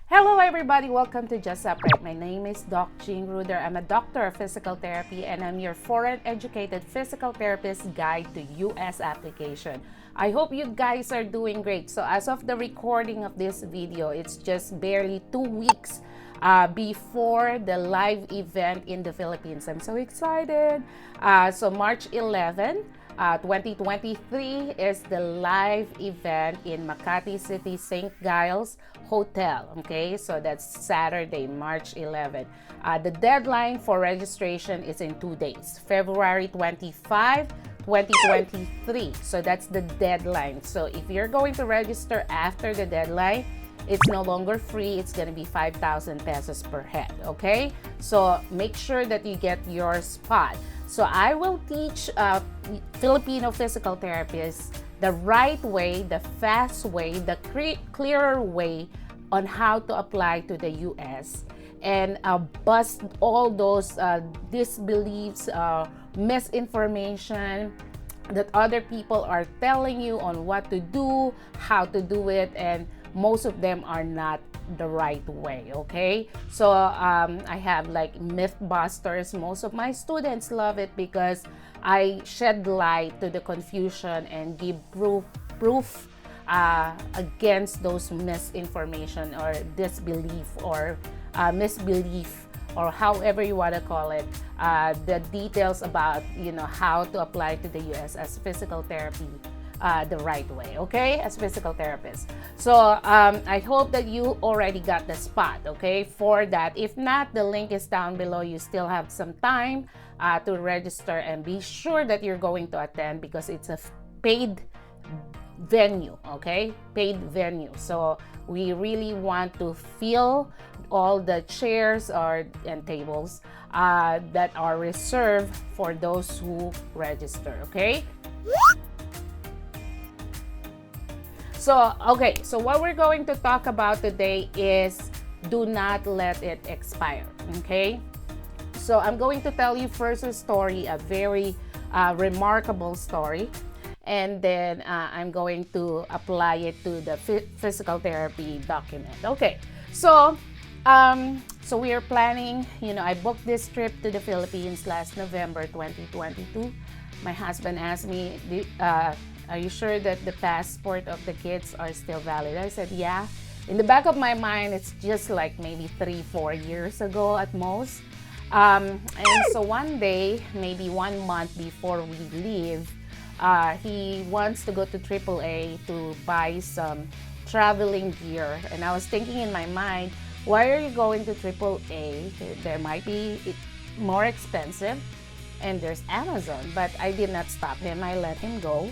Hello everybody, welcome to Just Upright. My name is Doc Jean Ruder. I'm a doctor of physical therapy and I'm your foreign educated physical therapist guide to US application. I hope you guys are doing great. So as of the recording of this video, it's just barely 2 weeks before the live event in the Philippines. I'm so excited. So March 11, 2023 is the live event in Makati City, St. Giles Hotel. Okay, so that's Saturday, March 11. The deadline for registration is in 2 days, February 25, 2023. So that's the deadline. So if you're going to register after the deadline, it's no longer free. It's going to be 5,000 pesos per head. Okay, so make sure that you get your spot. So I will teach Filipino physical therapists the right way, the fast way, the clearer way on how to apply to the US and bust all those disbeliefs, misinformation that other people are telling you on what to do, how to do it, and most of them are not the right way. Okay, so I have like myth busters. Most of my students love it because I shed light to the confusion and give proof against those misinformation or disbelief or misbelief or however you want to call it, the details about how to apply to the US as physical therapy the right way, okay, as physical therapist. So I hope that you already got the spot, okay, for that. If not, the link is down below. You still have some time to register and be sure that you're going to attend because it's a paid venue, okay, paid venue. So we really want to fill all the chairs and tables that are reserved for those who register, okay. So, okay, so what we're going to talk about today is do not let it expire, okay? So I'm going to tell you first a story, a very remarkable story, and then I'm going to apply it to the physical therapy document. Okay, so we are planning, I booked this trip to the Philippines last November 2022. My husband asked me, are you sure that the passport of the kids are still valid? I said, yeah. In the back of my mind, it's just like maybe 3-4 years ago at most. And so one day, maybe 1 month before we leave, he wants to go to AAA to buy some traveling gear. And I was thinking in my mind, why are you going to AAA? There might be more expensive. And there's Amazon. But I did not stop him. I let him go.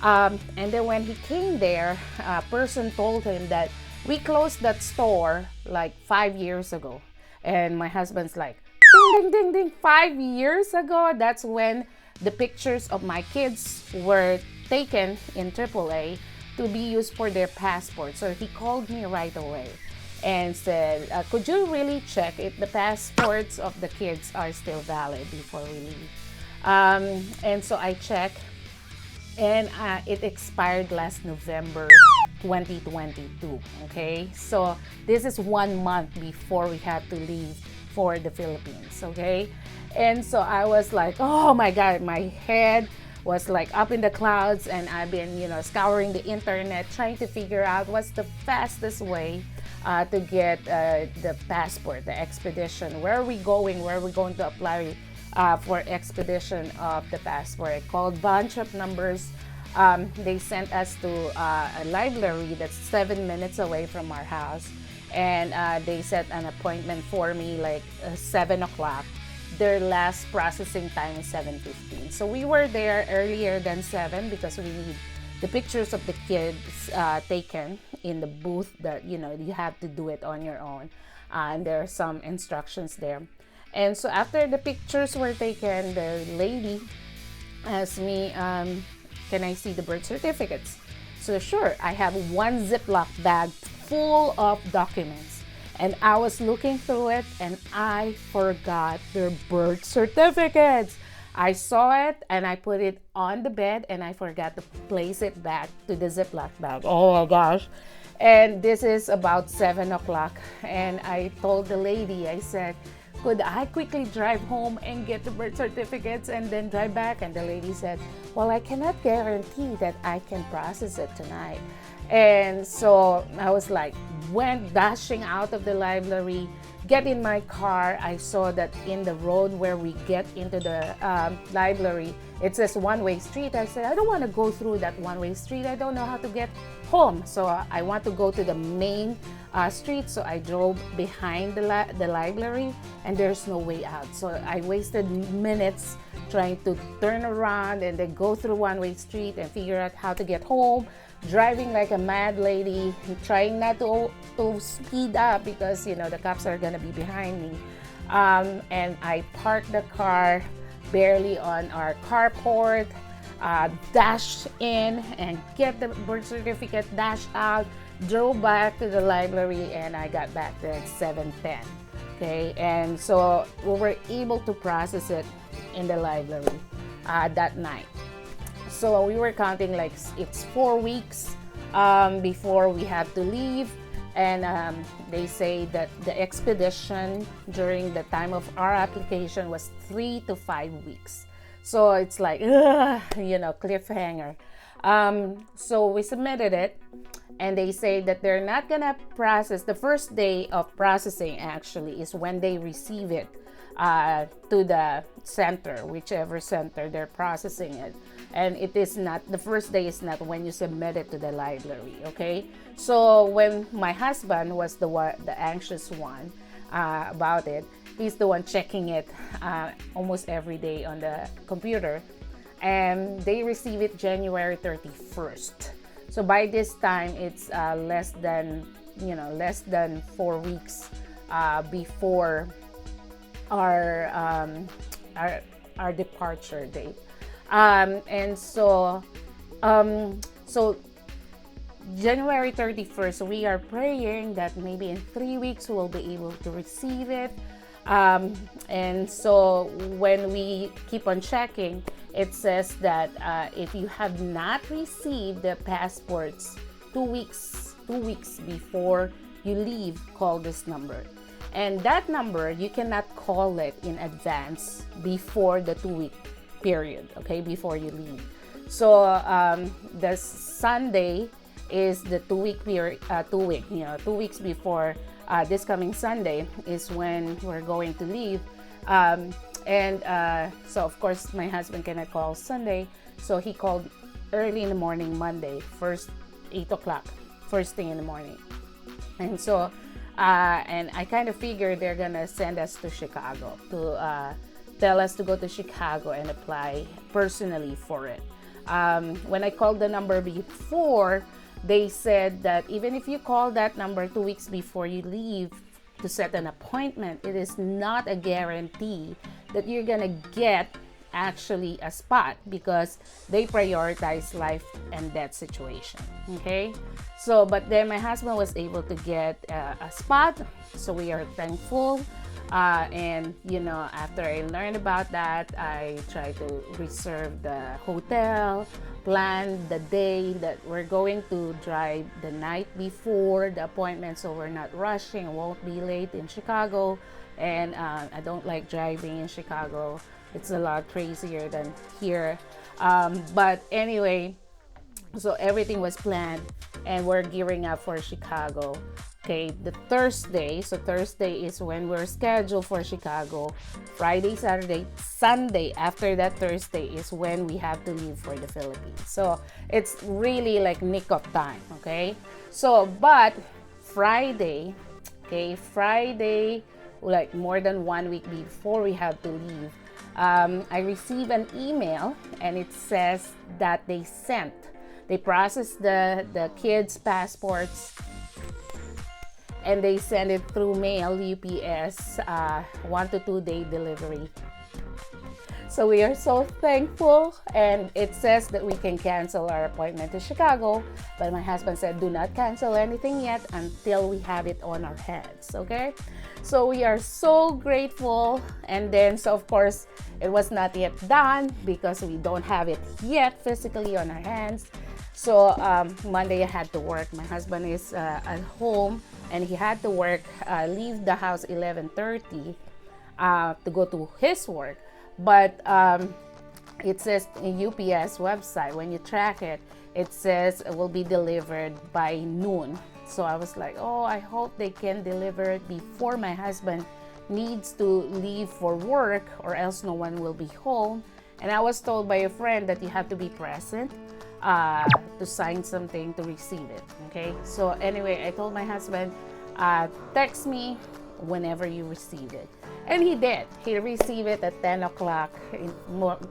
And then when he came there, a person told him that we closed that store like 5 years ago. And my husband's like, ding, ding, ding, ding, 5 years ago? That's when the pictures of my kids were taken in AAA to be used for their passport. So he called me right away and said, could you really check if the passports of the kids are still valid before we leave? And so I checked. And it expired last November 2022, okay? So this is 1 month before we had to leave for the Philippines, okay? And so I was like, oh my God, my head was like up in the clouds and I've been, scouring the internet trying to figure out what's the fastest way to get the passport, the expedition. Where are we going? Where are we going to apply for expedition of the passport? I called bunch of numbers. They sent us to a library that's 7 minutes away from our house, and they set an appointment for me like 7 o'clock. Their last processing time is 7:15. So we were there earlier than 7 because we need the pictures of the kids taken in the booth that you have to do it on your own, and there are some instructions there. And so after the pictures were taken, the lady asked me, can I see the birth certificates? So sure, I have one Ziploc bag full of documents. And I was looking through it and I forgot their birth certificates. I saw it and I put it on the bed and I forgot to place it back to the Ziploc bag. Oh my gosh. And this is about 7 o'clock. And I told the lady, I said, could I quickly drive home and get the birth certificates and then drive back? And the lady said, well, I cannot guarantee that I can process it tonight. And so I was like, went dashing out of the library, get in my car. I saw that in the road where we get into the library, it says one-way street. I said, I don't want to go through that one-way street. I don't know how to get home. So I want to go to the main street. So I drove behind the library, and there's no way out. So I wasted minutes trying to turn around and then go through one-way street and figure out how to get home, driving like a mad lady, trying not to speed up because, you know, the cops are gonna be behind me. And I parked the car barely on our carport, dashed in and get the birth certificate, dashed out, drove back to the library, and I got back there at 7:10. Okay, and so we were able to process it in the library that night. So we were counting like it's 4 weeks before we have to leave. And they say that the expedition during the time of our application was 3 to 5 weeks. So it's like, you know, cliffhanger. So we submitted it, and they say that they're not gonna process. The first day of processing actually is when they receive it to the center, whichever center they're processing it. And it is not, the first day is not when you submit it to the library, okay? So when my husband was the anxious one about it, he's the one checking it almost every day on the computer, and they receive it January 31st. So by this time, it's less than 4 weeks before our departure date. And so January 31st, we are praying that maybe in 3 weeks we'll be able to receive it. And so when we keep on checking, it says that if you have not received the passports 2 weeks before you leave, call this number. And that number, you cannot call it in advance before the 2-week period, okay, before you leave. So the Sunday is the 2-week period, 2 weeks before this coming Sunday is when we're going to leave. So of course my husband cannot call Sunday, so he called early in the morning Monday, 8 o'clock, first thing in the morning. And so and I kind of figured they're gonna send us to Chicago to tell us to go to Chicago and apply personally for it. When I called the number before, they said that even if you call that number 2 weeks before you leave to set an appointment, it is not a guarantee that you're gonna get actually a spot, because they prioritize life and death situation. Okay, so but then my husband was able to get a spot, so we are thankful. And you know, after I learned about that, I tried to reserve the hotel, plan the day that we're going to drive the night before the appointment, so we're not rushing, won't be late in Chicago. And I don't like driving in Chicago. It's a lot crazier than here. But anyway, so everything was planned and we're gearing up for Chicago. Okay, the Thursday, so Thursday is when we're scheduled for Chicago. Friday, Saturday, Sunday, after that Thursday is when we have to leave for the Philippines. So it's really like nick of time, okay? So, but Friday, like more than 1 week before we have to leave, I received an email, and it says that they processed the kids' passports, and they send it through mail, UPS, 1 to 2 day delivery. So we are so thankful, and it says that we can cancel our appointment to Chicago, but my husband said do not cancel anything yet until we have it on our heads, okay? So we are so grateful. And then, so of course, it was not yet done because we don't have it yet physically on our hands. So Monday I had to work. My husband is at home, and he had to work, leave the house 11:30 to go to his work. But it says in UPS website, when you track it, it says it will be delivered by noon. So I was like, oh, I hope they can deliver it before my husband needs to leave for work, or else no one will be home. And I was told by a friend that you have to be present to sign something to receive it. Okay, so anyway, I told my husband, text me whenever you receive it. And he did. He received it at 10 o'clock,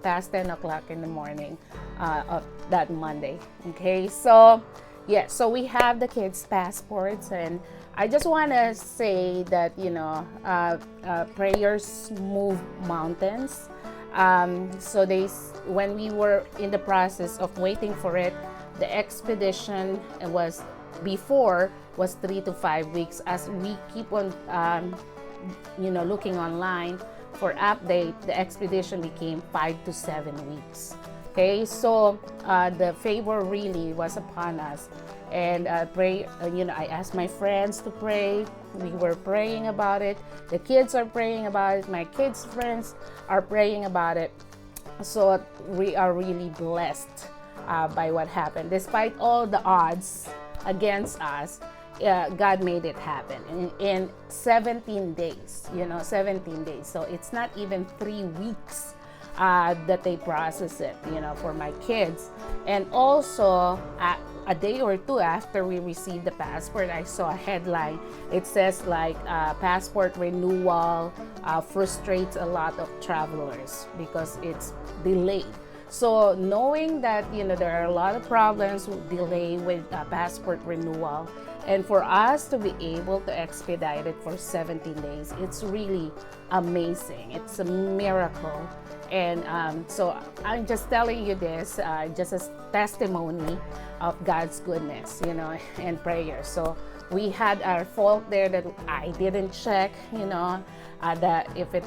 past 10 o'clock in the morning of that Monday. Okay, so yeah, so we have the kids' passports, and I just want to say that, you know, prayers move mountains. So when we were in the process of waiting for it, the expedition was 3 to 5 weeks. As we keep on looking online for update, the expedition became 5 to 7 weeks. Okay, so the favor really was upon us, and pray. I asked my friends to pray. We were praying about it. The kids are praying about it. My kids' friends are praying about it. So we are really blessed by what happened, despite all the odds against us. God made it happen in 17 days, 17 days. So it's not even 3 weeks that they process it, for my kids. And also, a day or two after we received the passport, I saw a headline. It says passport renewal frustrates a lot of travelers because it's delayed. So knowing that, there are a lot of problems with delay with passport renewal, and for us to be able to expedite it for 17 days, it's really amazing. It's a miracle. And so I'm just telling you this just as testimony of God's goodness, and prayer. So we had our fault there that I didn't check, that if it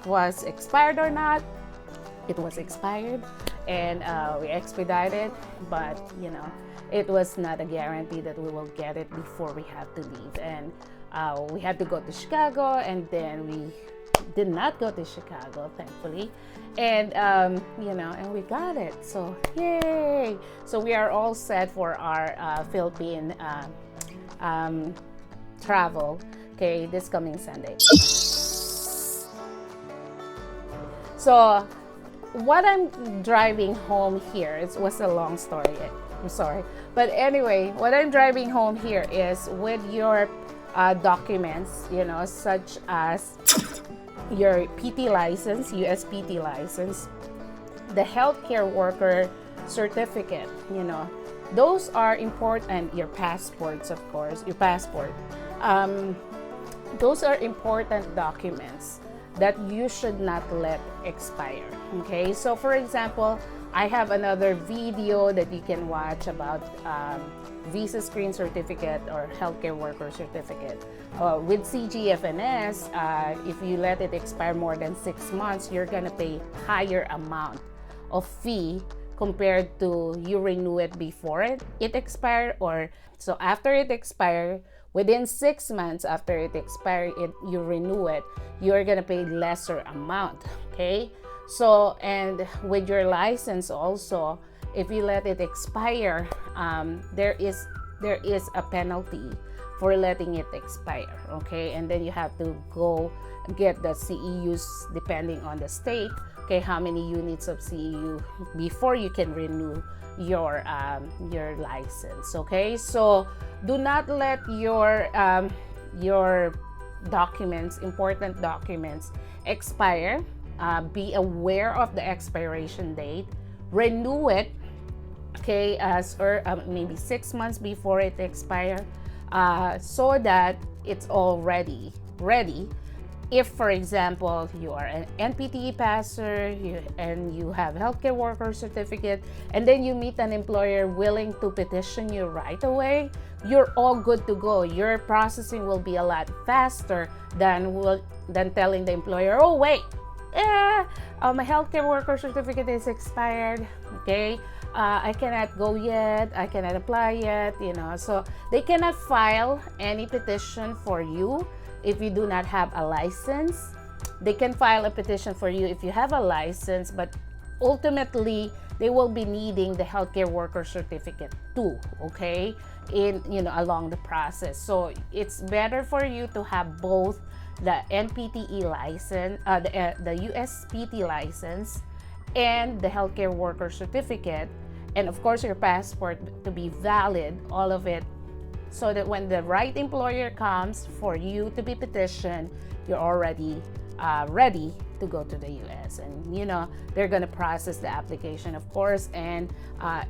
was expired or not. It was expired, and we expedited, but it was not a guarantee that we will get it before we have to leave. And we had to go to Chicago, and then we did not go to Chicago, thankfully, and and we got it. So yay! So we are all set for our Philippine travel. Okay, this coming Sunday. So what I'm driving home here, it was a long story, I'm sorry, but anyway, what I'm driving home here is with your documents, such as your PT license, US PT license, the healthcare worker certificate, those are important. Your passports, of course, your passport. Those are important documents that you should not let expire. Okay, so for example, I have another video that you can watch about visa screen certificate or healthcare worker certificate. With CGFNS, if you let it expire more than 6 months, you're gonna pay higher amount of fee compared to you renew it before it expired, or so after it expired. Within 6 months after it expired, you renew it, you're gonna pay lesser amount. Okay, so and with your license also, if you let it expire, there is a penalty for letting it expire. Okay, and then you have to go get the CEUs depending on the state. Okay, how many units of CEU before you can renew your license. Okay, so do not let your documents, important documents, expire. Be aware of the expiration date. Renew it, okay, maybe 6 months before it expires, so that it's already ready. If, for example, you are an NPTE passer and you have healthcare worker certificate, and then you meet an employer willing to petition you right away, you're all good to go. Your processing will be a lot faster than telling the employer, oh wait, my healthcare worker certificate is expired. Okay, I cannot go yet, I cannot apply yet, so they cannot file any petition for you if you do not have a license. They can file a petition for you if you have a license, but ultimately they will be needing the healthcare worker certificate too, okay, along the process. So it's better for you to have both the NPTE license, the USPT license, and the healthcare worker certificate, and of course your passport to be valid, all of it, so that when the right employer comes for you to be petitioned, you're already ready to go to the US, and they're gonna process the application, of course, and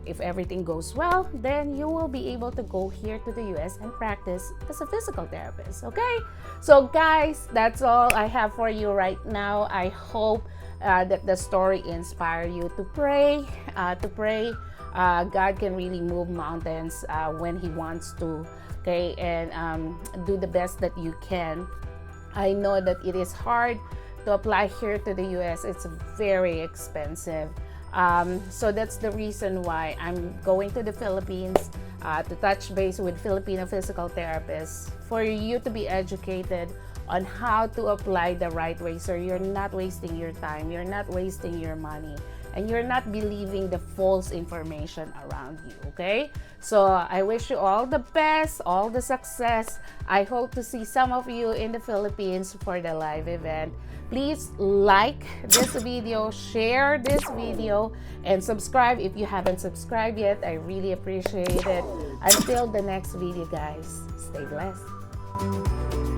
if everything goes well, then you will be able to go here to the US and practice as a physical therapist. Okay, so guys, that's all I have for you right now. I hope that the story inspire you to pray. God can really move mountains when He wants to. Okay, and do the best that you can. I know that it is hard to apply here to the US. It's very expensive. So that's the reason why I'm going to the Philippines to touch base with Filipino physical therapists for you to be educated on how to apply the right way, so you're not wasting your time, you're not wasting your money, and you're not believing the false information around you. Okay, so I wish you all the best, all the success. I hope to see some of you in the Philippines for the live event. Please like this video, share this video, and subscribe if you haven't subscribed yet. I really appreciate it. Until the next video, guys, stay blessed.